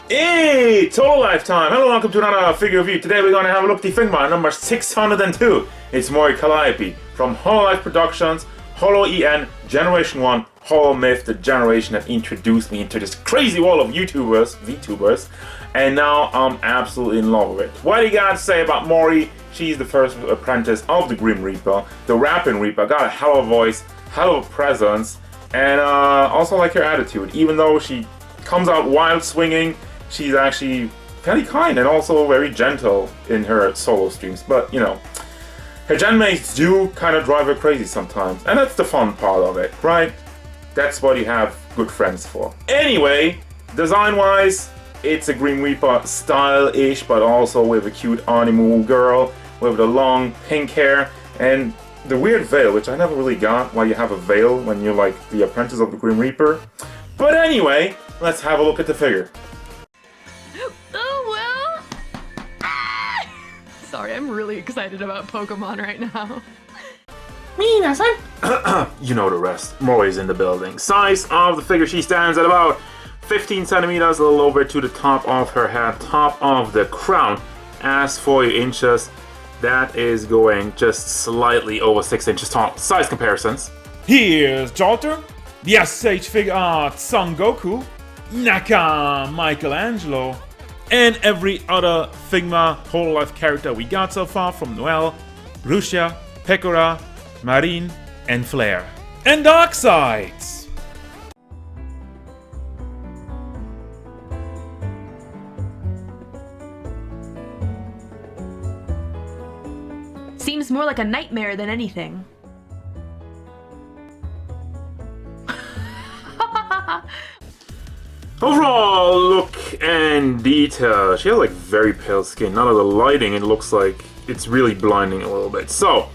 Hey, total lifetime! Hello, welcome to another figure review. Today we're going to have a look at the Figma number 602. It's Mori Calliope from Hololive Productions, Holo-EN, Generation 1, Holomyth, the generation that introduced me into this crazy world of YouTubers, Vtubers, and now I'm absolutely in love with it. What do you got to say about Mori? She's the first apprentice of the Grim Reaper, the Rappin Reaper. Got a hell of a voice, hell of a presence, and also like her attitude. Even though she comes out wild swinging, she's actually very kind and also very gentle in her solo streams. But, you know, her gen mates do kind of drive her crazy sometimes. And that's the fun part of it, right? That's what you have good friends for. Anyway, design-wise, it's a Grim Reaper style-ish, but also with a cute animal girl with the long pink hair and the weird veil, which I never really got why you have a veil when you're like the apprentice of the Grim Reaper. But anyway, let's have a look at the figure. Sorry, I'm really excited about Pokemon right now. You know the rest. Mori's in the building. Size of the figure, she stands at about 15 centimeters, a little over to the top of her head, top of the crown. As for your inches, that is going just slightly over 6 inches tall. Size comparisons. Here's Jolter, the SH Figure Art Son Goku, Naka Michelangelo, and every other Figma Hololive character we got so far from Noelle, Lucia, Pekora, Marine, and Flare. And Darksides! Seems more like a nightmare than anything. Overall look and detail. She has like very pale skin. None of the lighting, it looks like it's really blinding a little bit. So,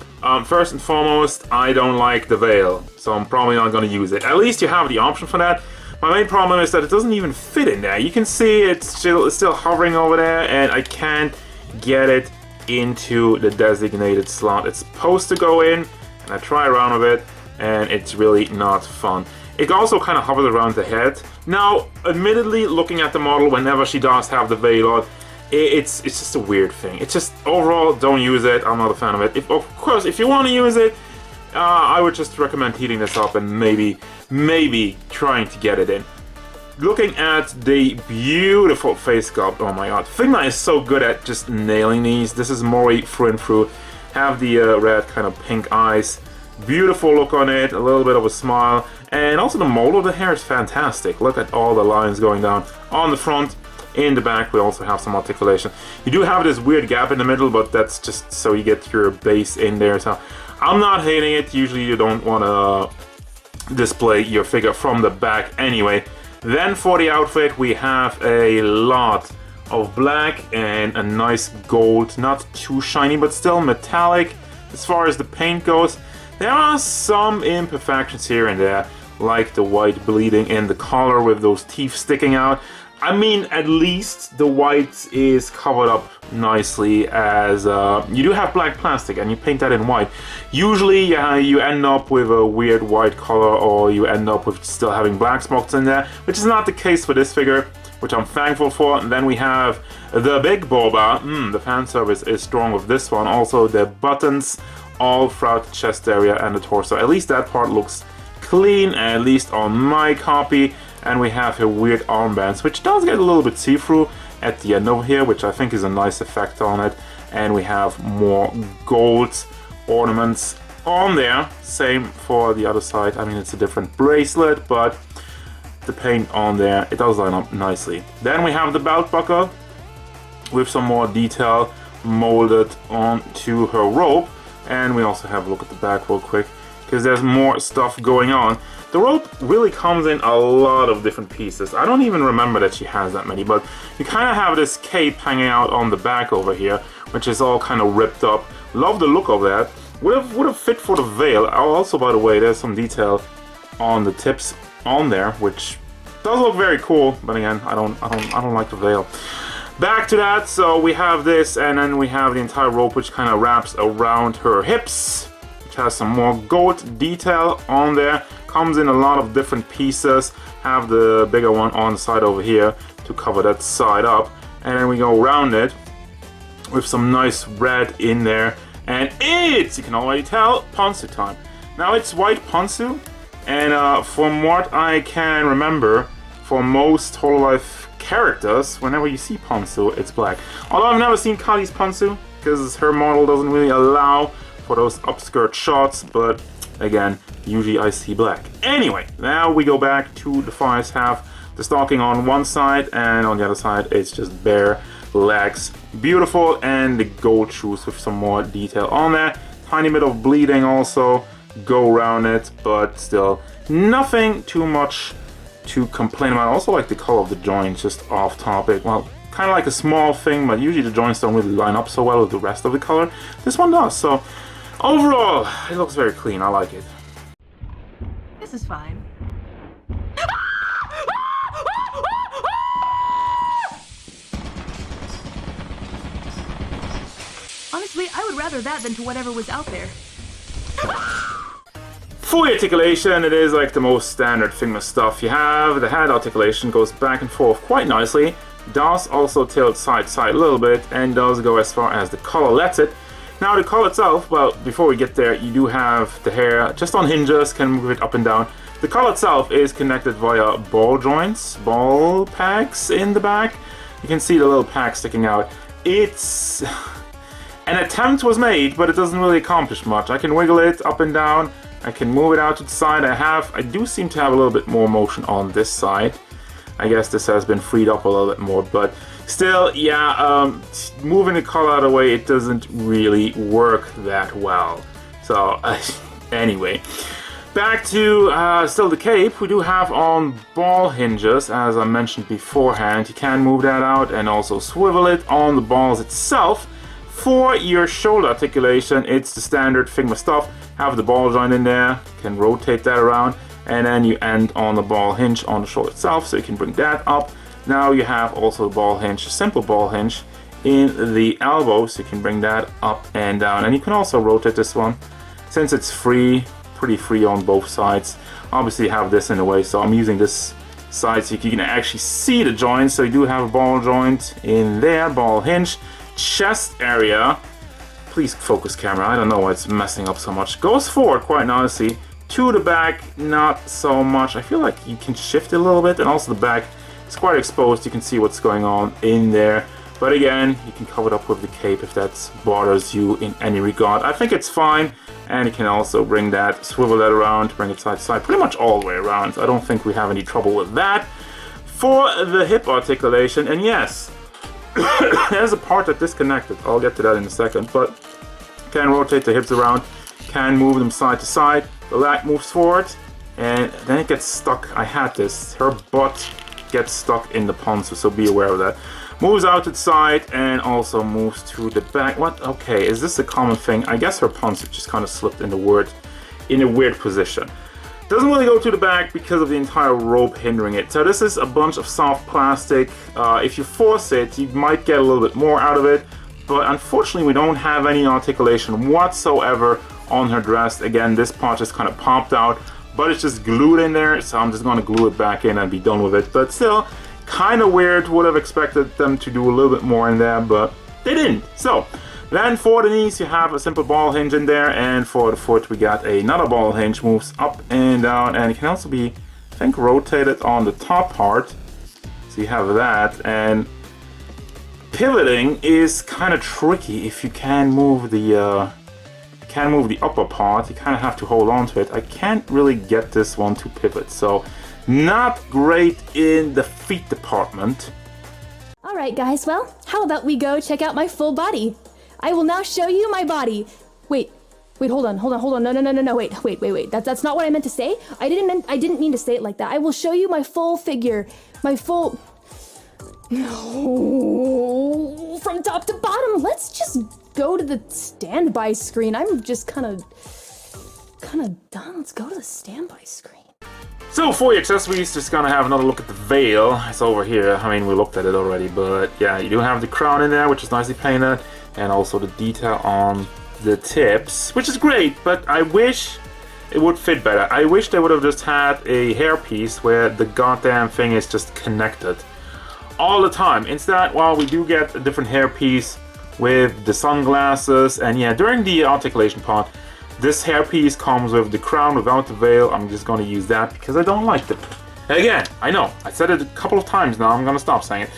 first and foremost, I don't like the veil, so I'm probably not going to use it. At least you have the option for that. My main problem is that it doesn't even fit in there. You can see it's still hovering over there, and I can't get it into the designated slot it's supposed to go in. And I try around with it, and it's really not fun. It also kind of hovers around the head. Now, admittedly, looking at the model whenever she does have the veil on, it's just a weird thing. It's just, overall, don't use it. I'm not a fan of it. Of course, if you want to use it, I would just recommend heating this up and maybe trying to get it in. Looking at the beautiful face sculpt, oh my god. Figma is so good at just nailing these. This is Mori through and through. Have the red kind of pink eyes. Beautiful look on it, a little bit of a smile, and also the mold of the hair is fantastic. Look at all the lines going down on the front. In the back we also have some articulation. You do have this weird gap in the middle, but that's just so you get your base in there. So I'm not hating it. Usually you don't want to display your figure from the back anyway. Then for the outfit we have a lot of black and a nice gold, not too shiny but still metallic. As far as the paint goes, there are some imperfections here and there, like the white bleeding in the collar with those teeth sticking out. I mean, at least the white is covered up nicely, as you do have black plastic and you paint that in white. Usually you end up with a weird white color, or you end up with still having black spots in there, which is not the case for this figure, which I'm thankful for. And then we have the big boba. The fan service is strong with this one. Also the buttons all throughout the chest area and the torso. At least that part looks clean, at least on my copy. And we have here weird armbands, which does get a little bit see-through at the end over here, which I think is a nice effect on it. And we have more gold ornaments on there. Same for the other side. I mean, it's a different bracelet, but the paint on there, it does line up nicely. Then we have the belt buckle with some more detail molded onto her robe. And we also have a look at the back real quick, because there's more stuff going on. The rope really comes in a lot of different pieces. I don't even remember that she has that many, but you kind of have this cape hanging out on the back over here, which is all kind of ripped up. Love the look of that. Would have fit for the veil. Also, by the way, there's some detail on the tips on there, which does look very cool. But again, I don't like the veil. Back to that, so we have this, and then we have the entire rope which kind of wraps around her hips, which has some more gold detail on there. Comes in a lot of different pieces. Have the bigger one on the side over here to to cover that side up. And then we go around it with some nice red in there. And it's, you can already tell, Ponsu time. Now it's white Ponsu, and from what I can remember, for most Hololive characters, whenever you see Ponsu, it's black. Although I've never seen Kali's Ponsu, because her model doesn't really allow for those upskirt shots, but again, usually I see black. Anyway, now we go back to the forest, have the stocking on one side, and on the other side it's just bare legs. Beautiful, and the gold shoes with some more detail on there. Tiny bit of bleeding also go around it, but still nothing too much to complain about. I also like the color of the joints, just off topic. Well, kind of like a small thing, but usually the joints don't really line up so well with the rest of the color. This one does, so overall, it looks very clean. I like it. This is fine. Honestly, I would rather that than to whatever was out there. For the articulation, it is like the most standard Figma stuff you have. The head articulation goes back and forth quite nicely, does also tilt side to side a little bit, and does go as far as the collar lets it. Now the collar itself, well, before we get there, you do have the hair just on hinges, can move it up and down. The collar itself is connected via ball joints, ball packs in the back. You can see the little pack sticking out. It's... An attempt was made, but it doesn't really accomplish much. I can wiggle it up and down, I can move it out to the side. I do seem to have a little bit more motion on this side. I guess this has been freed up a little bit more, but still, yeah, moving the collar out of the way, it doesn't really work that well. So, anyway. Back to still the cape. We do have on ball hinges, as I mentioned beforehand. You can move that out and also swivel it on the balls itself. For your shoulder articulation, it's the standard Figma stuff. Have the ball joint in there, can rotate that around, and then you end on the ball hinge on the shoulder itself, so you can bring that up. Now you have also the ball hinge, simple ball hinge in the elbow, so you can bring that up and down. And you can also rotate this one, since it's free, pretty free on both sides. Obviously you have this in the way, so I'm using this side so you can actually see the joints. So you do have a ball joint in there, ball hinge. Chest area, please focus camera, I don't know why it's messing up so much, goes forward quite nicely, to the back not so much. I feel like you can shift it a little bit, and also the back is quite exposed, you can see what's going on in there, but again, you can cover it up with the cape if that bothers you in any regard. I think it's fine, and you can also bring that, swivel that around, bring it side to side, pretty much all the way around. I don't think we have any trouble with that. For the hip articulation, and yes, there's a part that disconnected, I'll get to that in a second, but can rotate the hips around, can move them side to side, the leg moves forward, and then it gets stuck. I had this, her butt gets stuck in the Ponsu, so be aware of that. Moves out to the side and also moves to the back. What? Okay, is this a common thing? I guess her Ponsu just kind of slipped in a weird position. Doesn't really go to the back because of the entire rope hindering it. So this is a bunch of soft plastic. If you force it, you might get a little bit more out of it, but unfortunately we don't have any articulation whatsoever on her dress. Again, this part just kind of popped out, but it's just glued in there, so I'm just going to glue it back in and be done with it. But still, kind of weird. Would have expected them to do a little bit more in there, but they didn't. So then for the knees, you have a simple ball hinge in there, and for the foot, we got another ball hinge, moves up and down, and it can also be, I think, rotated on the top part. So you have that, and pivoting is kind of tricky if you can move the upper part. You kind of have to hold on to it. I can't really get this one to pivot, so not great in the feet department. Alright guys, well, how about we go check out my full body? I will now show you my body. Wait, hold on. No, wait. That's not what I meant to say. I didn't mean to say it like that. I will show you my full figure. No, from top to bottom. Let's just go to the standby screen. I'm just kind of done. Let's go to the standby screen. So for your accessories, just gonna have another look at the veil. It's over here. I mean, we looked at it already, but yeah, you do have the crown in there, which is nicely painted, and also the detail on the tips, which is great, but I wish it would fit better. I wish they would have just had a hairpiece where the goddamn thing is just connected. all the time. Instead, well, we do get a different hairpiece with the sunglasses, and yeah, during the articulation part, this hairpiece comes with the crown without the veil. I'm just gonna use that because I don't like it. Again, I know, I said it a couple of times now, I'm gonna stop saying it.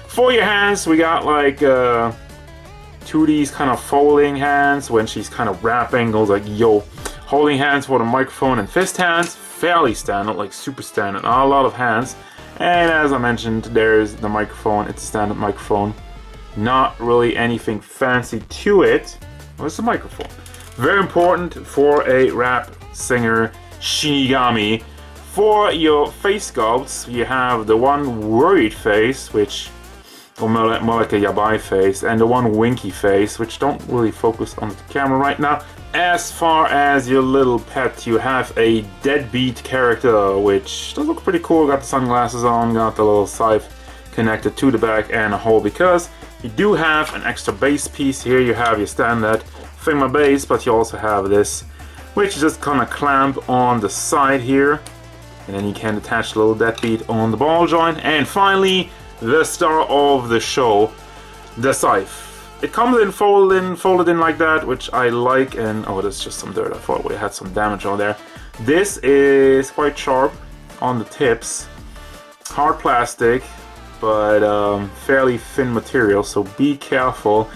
For your hands, we got like two of these kind of folding hands when she's kind of rapping, goes like yo. Holding hands for the microphone, and fist hands, fairly standard, like super standard, not a lot of hands. And as I mentioned, there's the microphone, it's a standard microphone. Not really anything fancy to it. Well, it's a microphone. Very important for a rap singer, Shinigami. For your face sculpts, you have the one worried face, which more like a yabai face, and the one winky face, which don't really focus on the camera right now. As far as your little pet, you have a deadbeat character, which does look pretty cool. Got the sunglasses on, got the little scythe connected to the back and a hole, because you do have an extra base piece here. You have your standard Figma base, but you also have this, which is just kind of clamp on the side here. And then you can attach a little deadbeat on the ball joint. And finally, the star of the show, the scythe. It comes in folded in like that, which I like, and oh, that's just some dirt. I thought we had some damage on there. This is quite sharp on the tips. Hard plastic, but fairly thin material, so be careful.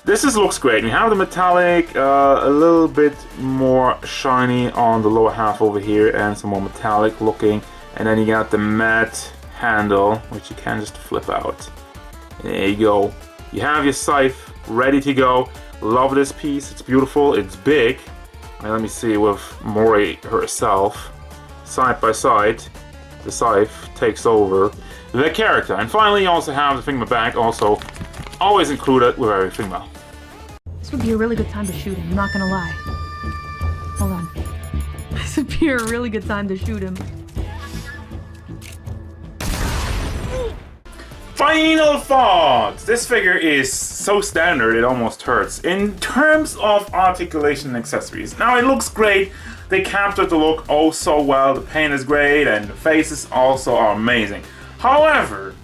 This looks great. You have the metallic, a little bit more shiny on the lower half over here, and some more metallic looking. And then you got the matte handle, which you can just flip out. There you go. You have your scythe ready to go. Love this piece. It's beautiful. It's big. And let me see with Mori herself. Side by side, the scythe takes over the character. And finally, you also have the Figma bag, also always included with every Figma. This would be a really good time to shoot him, I'm not gonna lie. Hold on. This would be a really good time to shoot him. Final thoughts! This figure is so standard it almost hurts. In terms of articulation and accessories, now it looks great. They captured the look oh so well. The paint is great and the faces also are amazing. However,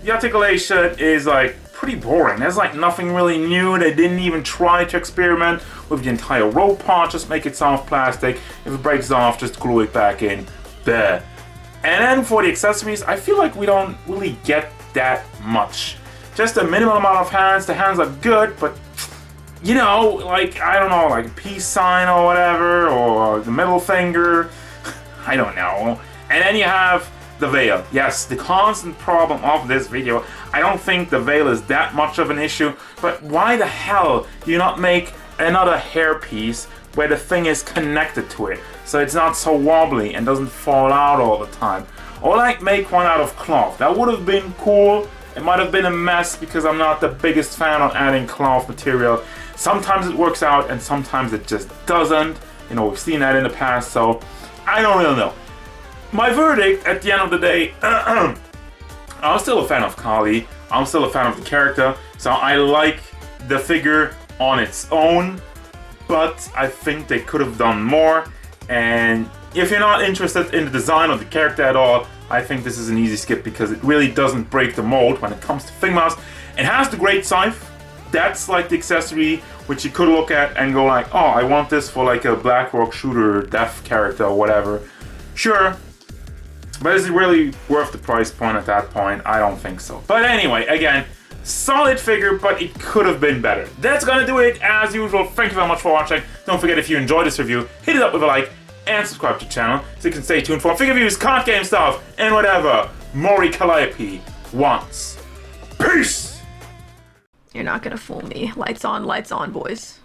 the articulation is like pretty boring. There's like nothing really new. They didn't even try to experiment with the entire rope part. Just make it soft plastic. If it breaks off, just glue it back in. There. And then for the accessories, I feel like we don't really get that much. Just a minimal amount of hands. The hands are good, but you know, like, I don't know, like a peace sign or whatever, or the middle finger. I don't know. And then you have the veil. Yes, the constant problem of this video. I don't think the veil is that much of an issue, but why the hell do you not make another hairpiece where the thing is connected to it, so it's not so wobbly and doesn't fall out all the time? Or like make one out of cloth. That would have been cool. It might have been a mess because I'm not the biggest fan of adding cloth material. Sometimes it works out and sometimes it just doesn't. You know, we've seen that in the past, so I don't really know. My verdict at the end of the day, I'm still a fan of Kali. I'm still a fan of the character, so I like the figure on its own, but I think they could have done more. And if you're not interested in the design of the character at all, I think this is an easy skip because it really doesn't break the mold when it comes to Figmas. It has the great scythe. That's like the accessory which you could look at and go like, oh, I want this for like a Black Rock shooter, death character or whatever. Sure. But is it really worth the price point at that point? I don't think so. But anyway, again, solid figure, but it could have been better. That's gonna do it as usual. Thank you very much for watching. Don't forget, if you enjoyed this review, hit it up with a like and subscribe to the channel so you can stay tuned for figure reviews, card game stuff, and whatever Mori Calliope wants. Peace! You're not gonna fool me. Lights on, boys.